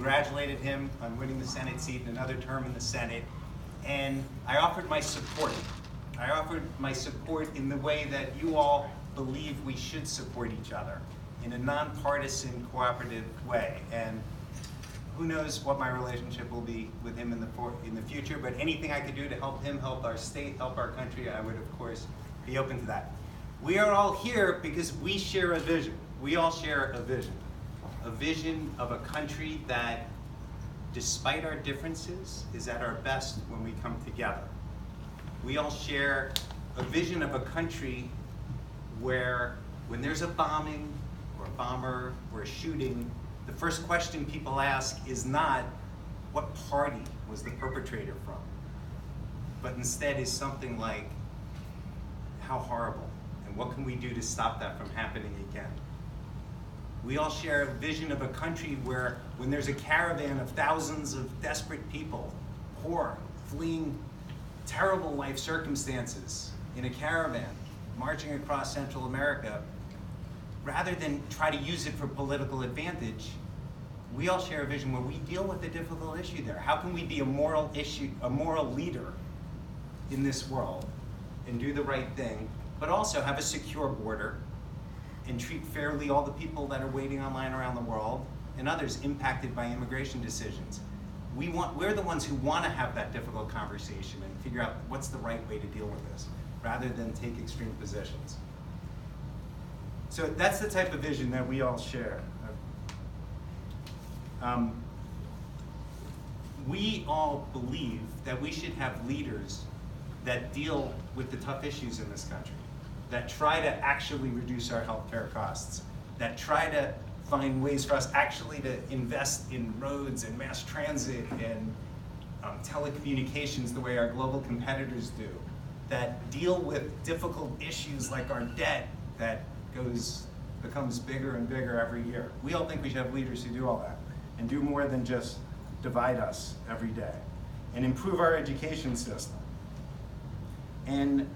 congratulated him on winning the Senate seat and another term in the Senate, and I offered my support. I offered my support in the way that you all believe we should support each other, in a nonpartisan, cooperative way. And who knows what my relationship will be with him in the future, but anything I could do to help him, help our state, help our country, I would of course be open to that. We are all here because we share a vision. We all share a vision of a country that, despite our differences, is at our best when we come together. We all share a vision of a country where, when there's a bombing or a bomber or a shooting, the first question people ask is not, what party was the perpetrator from? But instead is something like, how horrible, and what can we do to stop that from happening again? We all share a vision of a country where, when there's a caravan of thousands of desperate people, poor, fleeing terrible life circumstances in a caravan, marching across Central America, rather than try to use it for political advantage, we all share a vision where we deal with the difficult issue there. How can we be a moral leader in this world and do the right thing, but also have a secure border and treat fairly all the people that are waiting online around the world and others impacted by immigration decisions? We're the ones who want to have that difficult conversation and figure out what's the right way to deal with this, rather than take extreme positions. So that's the type of vision that we all share. We all believe that we should have leaders that deal with the tough issues in this country, that try to actually reduce our healthcare costs, that try to find ways for us actually to invest in roads and mass transit and telecommunications the way our global competitors do, that deal with difficult issues like our debt that becomes bigger and bigger every year. We all think we should have leaders who do all that and do more than just divide us every day, and improve our education system. And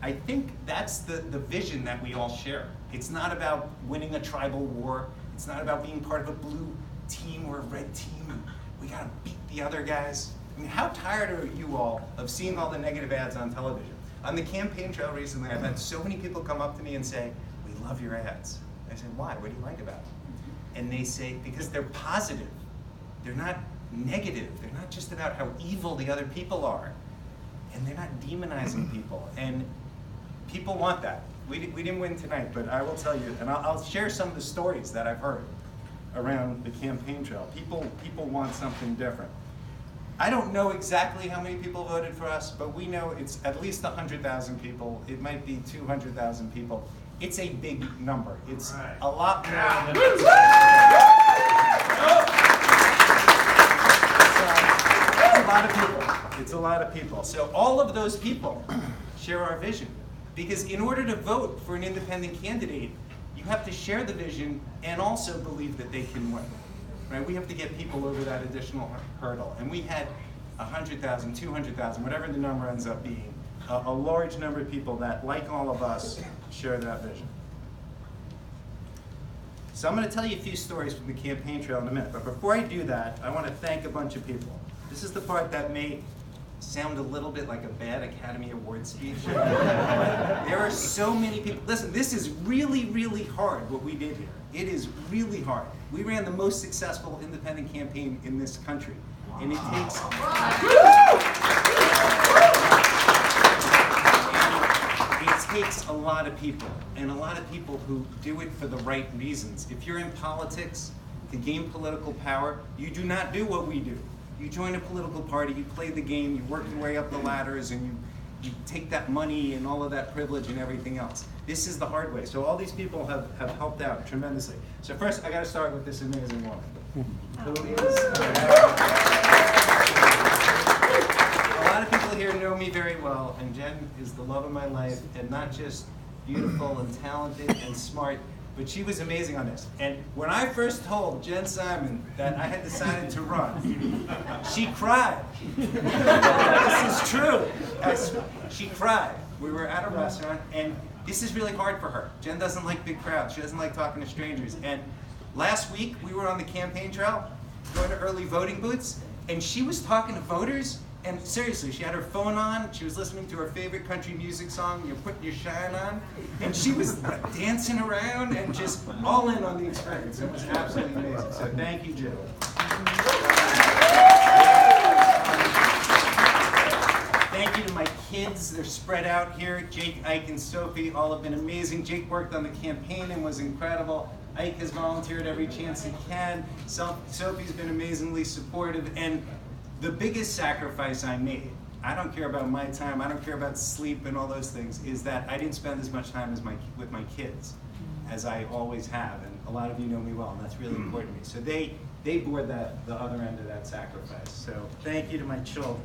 I think that's the vision that we all share. It's not about winning a tribal war. It's not about being part of a blue team or a red team and we gotta beat the other guys. I mean, how tired are you all of seeing all the negative ads on television? On the campaign trail recently, I've had so many people come up to me and say, "We love your ads." I said, "Why? What do you like about them?" And they say, because they're positive. They're not negative. They're not just about how evil the other people are. And they're not demonizing people. And people want that. We didn't win tonight, but I will tell you, and I'll share some of the stories that I've heard around the campaign trail. People want something different. I don't know exactly how many people voted for us, but we know it's at least 100,000 people. It might be 200,000 people. It's a big number. It's a lot more than it's a lot of people. It's a lot of people. So all of those people share our vision. Because in order to vote for an independent candidate, you have to share the vision and also believe that they can win. Right? We have to get people over that additional hurdle. And we had 100,000, 200,000, whatever the number ends up being, a large number of people that, like all of us, share that vision. So I'm going to tell you a few stories from the campaign trail in a minute. But before I do that, I want to thank a bunch of people. This is the part that may sound a little bit like a bad Academy Award speech. There are so many people. Listen, this is really, really hard what we did here. It is really hard. We ran the most successful independent campaign in this country. And it takes a lot of people, and a lot of people who do it for the right reasons. If you're in politics to gain political power, you do not do what we do. You join a political party, you play the game, you work your way up the ladders, and you take that money and all of that privilege and everything else. This is the hard way. So all these people have helped out tremendously. So first, I got to start with this amazing woman, who is... A lot of people here know me very well, and Jen is the love of my life, and not just beautiful and talented and smart, but she was amazing on this. And when I first told Jen Simon that I had decided to run, she cried. This is true. She cried. We were at a restaurant, and this is really hard for her. Jen doesn't like big crowds. She doesn't like talking to strangers. And last week, we were on the campaign trail, going to early voting booths, and she was talking to voters, and seriously, she had her phone on, she was listening to her favorite country music song, You're Putting Your Shine On, and she was dancing around and just all in on the experience. It was absolutely amazing. So thank you, Jill. Thank you to my kids. They're spread out here. Jake, Ike, and Sophie all have been amazing. Jake worked on the campaign and was incredible. Ike has volunteered every chance he can. Sophie's been amazingly supportive. And the biggest sacrifice I made, I don't care about my time, I don't care about sleep and all those things, is that I didn't spend as much time with my kids as I always have. And a lot of you know me well, and that's really important to me. So they bore the other end of that sacrifice. So thank you to my children.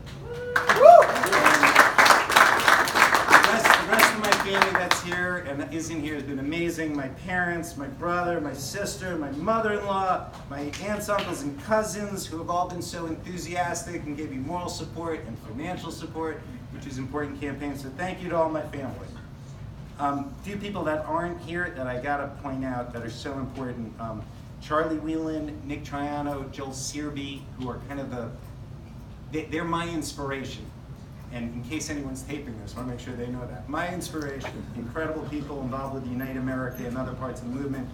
The rest of my family that's here and isn't here has been amazing. My parents, my brother, my sister, my mother-in-law, my aunts, uncles, and cousins who have all been so enthusiastic and gave me moral support and financial support, which is important campaign. So thank you to all my family. Few people that aren't here that I gotta point out that are so important. Charlie Whelan, Nick Triano, Joel Searby, who are kind of they're my inspiration. And in case anyone's taping this, I want to make sure they know that. My inspiration, incredible people involved with Unite America and other parts of the movement.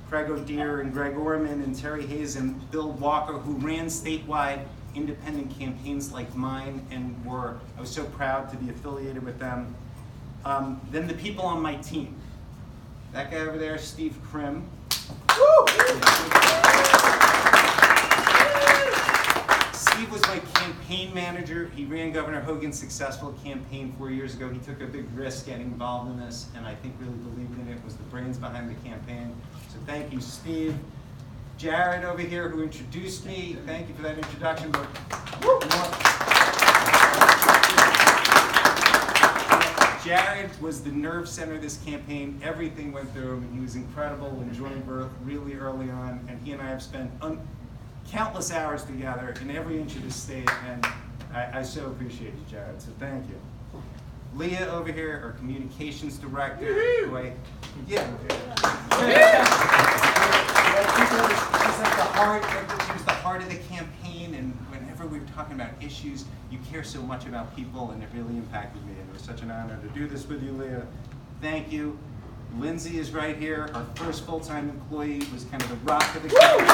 Craig O'Dear and Greg Orman and Terry Hayes and Bill Walker, who ran statewide independent campaigns like mine, and I was so proud to be affiliated with them. Then the people on my team. That guy over there, Steve Krim. Woo! Steve was my campaign manager. He ran Governor Hogan's successful campaign 4 years ago. He took a big risk getting involved in this, and I think really believed in it, was the brains behind the campaign. So thank you, Steve. Jared over here, who introduced me. Thank you for that introduction. But Jared was the nerve center of this campaign. Everything went through him. He was incredible and joined birth really early on, and he and I have spent countless hours together in every inch of the state, and I so appreciate you, Jared, so thank you. Leah over here, our communications director, who she's like the heart, she was the heart of the campaign, and whenever we were talking about issues, you care so much about people, and it really impacted me, and it was such an honor to do this with you, Leah. Thank you. Lindsay is right here, our first full-time employee, was kind of the rock of the campaign.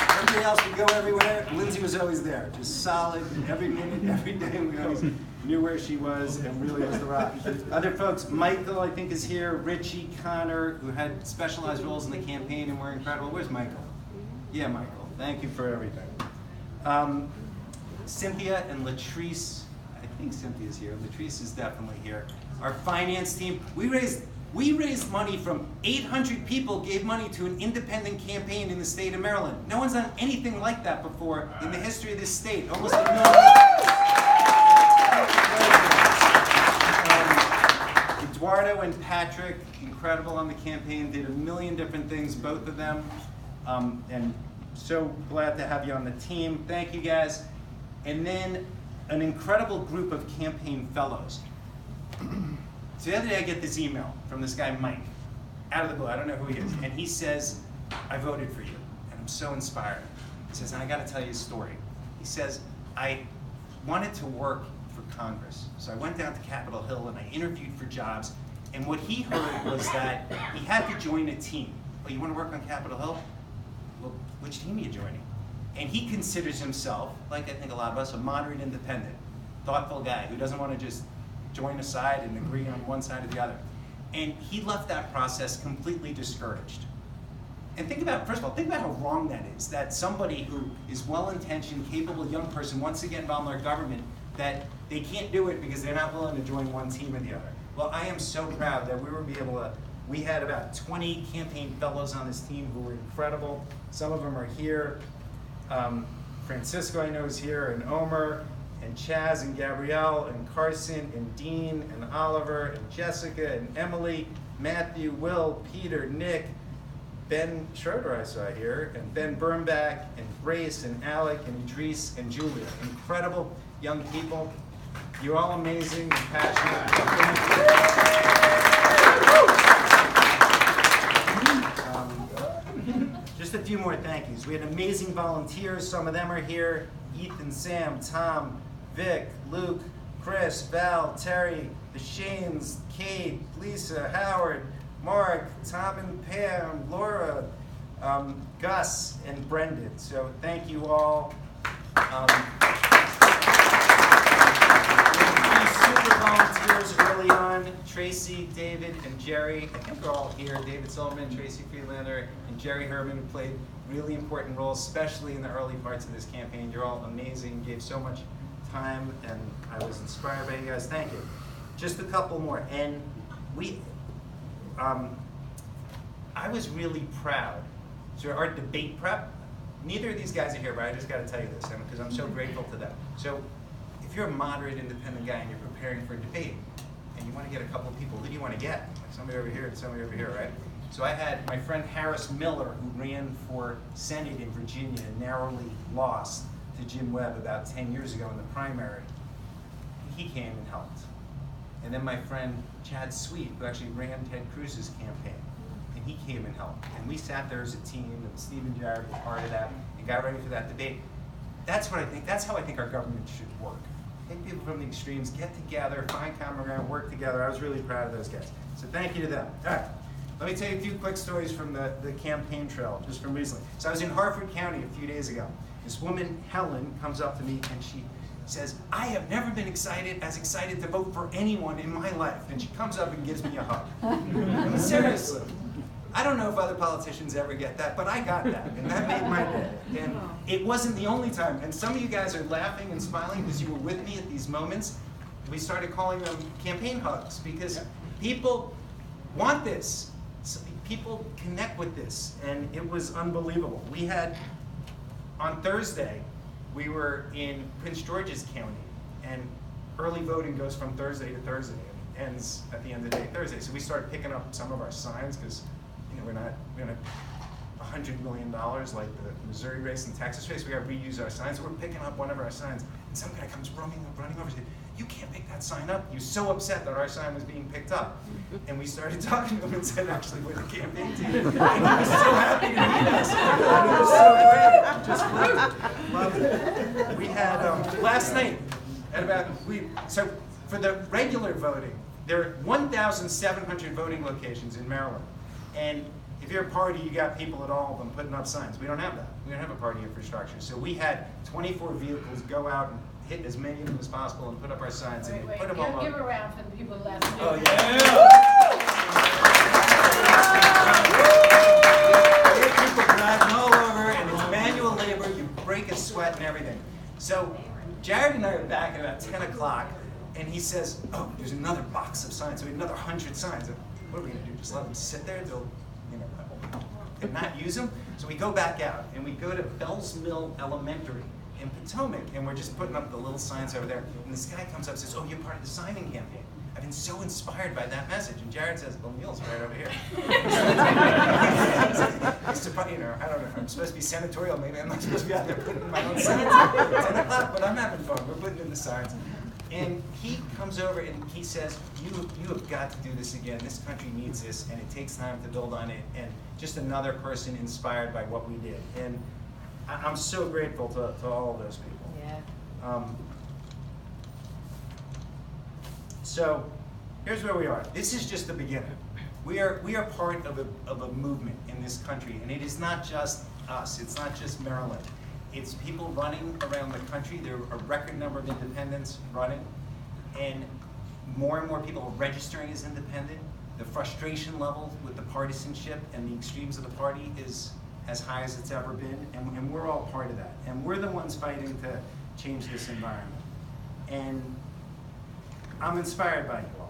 Everybody else would go everywhere. Lindsay was always there, just solid every minute, every day. We always knew where she was, and really was the rock. Other folks, Michael, I think, is here. Richie, Connor, who had specialized roles in the campaign and were incredible. Where's Michael? Yeah, Michael. Thank you for everything. Cynthia and Latrice. I think Cynthia's here. Latrice is definitely here. Our finance team. We raised money from 800 people, gave money to an independent campaign in the state of Maryland. No one's done anything like that before in the history of this state. Almost $1 million. Eduardo and Patrick, incredible on the campaign, did 1 million different things, both of them. And so glad to have you on the team. Thank you, guys. And then an incredible group of campaign fellows. So the other day I get this email from this guy, Mike, out of the blue, I don't know who he is, and he says, I voted for you, and I'm so inspired. He says, and I gotta tell you a story. He says, I wanted to work for Congress, so I went down to Capitol Hill and I interviewed for jobs, and what he heard was that he had to join a team. Oh, you wanna work on Capitol Hill? Well, which team are you joining? And he considers himself, like I think a lot of us, a moderate independent, thoughtful guy who doesn't wanna just join a side and agree on one side or the other. And he left that process completely discouraged. And think about, first of all, think about how wrong that is, that somebody who is well-intentioned, capable young person wants to get involved in our government, that they can't do it because they're not willing to join one team or the other. Well, I am so proud that we had about 20 campaign fellows on this team who were incredible. Some of them are here. Francisco, I know, is here, and Omer, and Chaz, and Gabrielle, and Carson, and Dean, and Oliver, and Jessica, and Emily, Matthew, Will, Peter, Nick, Ben Schroeder I saw here, and Ben Birnbach, and Grace, and Alec, and Idris, and Julia. Incredible young people. You're all amazing and passionate. just a few more thank yous. We had amazing volunteers. Some of them are here. Ethan, Sam, Tom, Vic, Luke, Chris, Val, Terry, the Shanes, Kate, Lisa, Howard, Mark, Tom and Pam, Laura, Gus, and Brendan. So thank you all. Super volunteers early on, Tracy, David, and Jerry. I think they're all here. David Sullivan, Tracy Friedlander, and Jerry Herman, who played really important roles, especially in the early parts of this campaign. You're all amazing, gave so much time, and I was inspired by you guys. Thank you. Just a couple more. And I was really proud. So our debate prep, neither of these guys are here, but I just got to tell you this, because I'm so grateful to them. So if you're a moderate, independent guy and you're preparing for a debate, and you want to get a couple of people, who do you want to get? Like somebody over here and somebody over here, right? So I had my friend Harris Miller, who ran for Senate in Virginia and narrowly lost to Jim Webb about 10 years ago in the primary. He came and helped. And then my friend Chad Sweet, who actually ran Ted Cruz's campaign, and he came and helped. And we sat there as a team, and Steve and Jared were part of that, and got ready for that debate. That's what I think. That's how I think our government should work. Take people from the extremes, get together, find common ground, work together. I was really proud of those guys. So thank you to them. All right, let me tell you a few quick stories from the campaign trail, just from recently. So I was in Harford County a few days ago. This woman, Helen, comes up to me and she says, I have never been as excited to vote for anyone in my life. And she comes up and gives me a hug. And seriously, I don't know if other politicians ever get that, but I got that, and that made my day. And it wasn't the only time. And some of you guys are laughing and smiling because you were with me at these moments. We started calling them campaign hugs because people want this. So people connect with this, and it was unbelievable. We had, on Thursday, we were in Prince George's County, and early voting goes from Thursday to Thursday and ends at the end of the day Thursday. So we started picking up some of our signs because we're not $100 million like the Missouri race and Texas race. We got to reuse our signs. So we're picking up one of our signs, and some guy comes running over and said, "You can't pick that sign up." He was so upset that our sign was being picked up, and we started talking to him and said, "Actually, we're the campaign team." And he was so happy to meet us. And it was so great. Just loved it. We had last night at so for the regular voting, there are 1,700 voting locations in Maryland. And if you're a party, you got people at all of them putting up signs. We don't have that. We don't have a party infrastructure. So we had 24 vehicles go out and hit as many of them as possible and put up our signs. And put them all up. Give a round for the people last night. Oh, yeah. People driving all over, and it's manual labor. You break a sweat and everything. So Jared and I are back at about 10 o'clock, and he says, "Oh, there's another box of signs." So we had another 100 signs. What are we going to do? Just let them sit there until, and not use them? So we go back out, and we go to Bells Mill Elementary in Potomac, and we're just putting up the little signs over there. And this guy comes up and says, "Oh, you're part of the signing campaign. I've been so inspired by that message." And Jared says, "Well, Neal's right over here." I don't know. I'm supposed to be senatorial. Maybe I'm not supposed to be out there putting my own signs at 10 o'clock, but I'm having fun. We're putting in the signs. And he comes over and he says, you have got to do this again. This country needs this, and it takes time to build on it. And just another person inspired by what we did. And I'm so grateful to all of those people. Yeah. So here's where we are. This is just the beginning. We are part of a movement in this country, and it is not just us. It's not just Maryland. It's people running around the country. There are a record number of independents running, and more people are registering as independent. The frustration level with the partisanship and the extremes of the party is as high as it's ever been, and we're all part of that. And we're the ones fighting to change this environment. And I'm inspired by you all.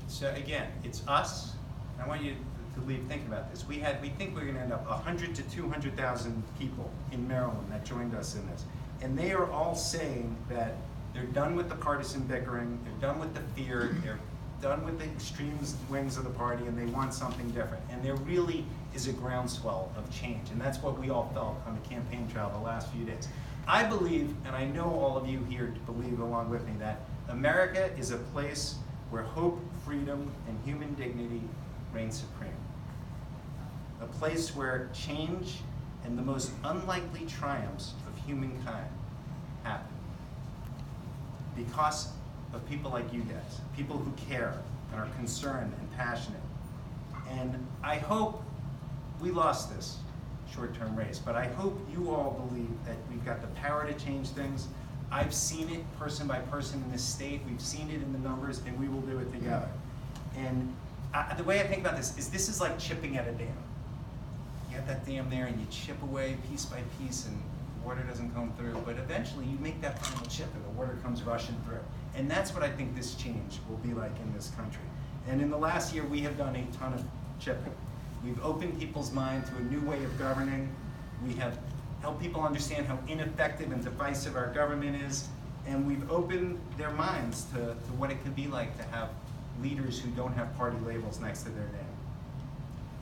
So again, it's us. I want you to leave thinking about this. We think we're going to end up 100 to 200,000 people in Maryland that joined us in this, and they are all saying that they're done with the partisan bickering, they're done with the fear, they're done with the extreme wings of the party, and they want something different. And there really is a groundswell of change, and that's what we all felt on the campaign trail the last few days. I believe, and I know all of you here believe along with me, that America is a place where hope, freedom, and human dignity reign supreme. A place where change and the most unlikely triumphs of humankind happen. Because of people like you guys, people who care and are concerned and passionate. And I hope we lost this short-term race, but I hope you all believe that we've got the power to change things. I've seen it person by person in this state. We've seen it in the numbers, and we will do it together. And the way I think about this is like chipping at a dam. You have that dam there, and you chip away piece by piece, and water doesn't come through. But eventually, you make that final chip, and the water comes rushing through. And that's what I think this change will be like in this country. And in the last year, we have done a ton of chipping. We've opened people's minds to a new way of governing. We have helped people understand how ineffective and divisive our government is. And we've opened their minds to what it could be like to have leaders who don't have party labels next to their name.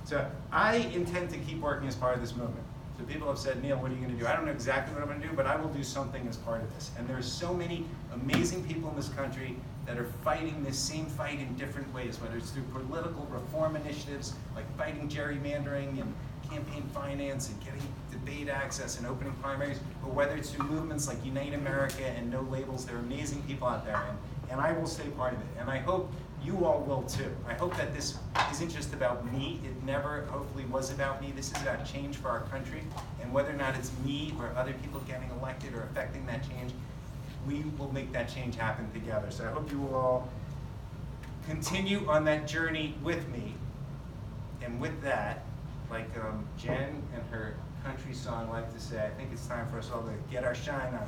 So I intend to keep working as part of this movement. So people have said, Neal, what are you going to do? I don't know exactly what I'm going to do, but I will do something as part of this. And there's so many amazing people in this country that are fighting this same fight in different ways, whether it's through political reform initiatives like fighting gerrymandering and campaign finance and getting debate access and opening primaries, or whether it's through movements like Unite America and No Labels. There are amazing people out there, and I will stay part of it. And I hope you all will too. I hope that this isn't just about me. It never, hopefully, was about me. This is about change for our country, and whether or not it's me or other people getting elected or affecting that change, we will make that change happen together. So I hope you will all continue on that journey with me. And with that, like Jen and her country song like to say, I think it's time for us all to get our shine on.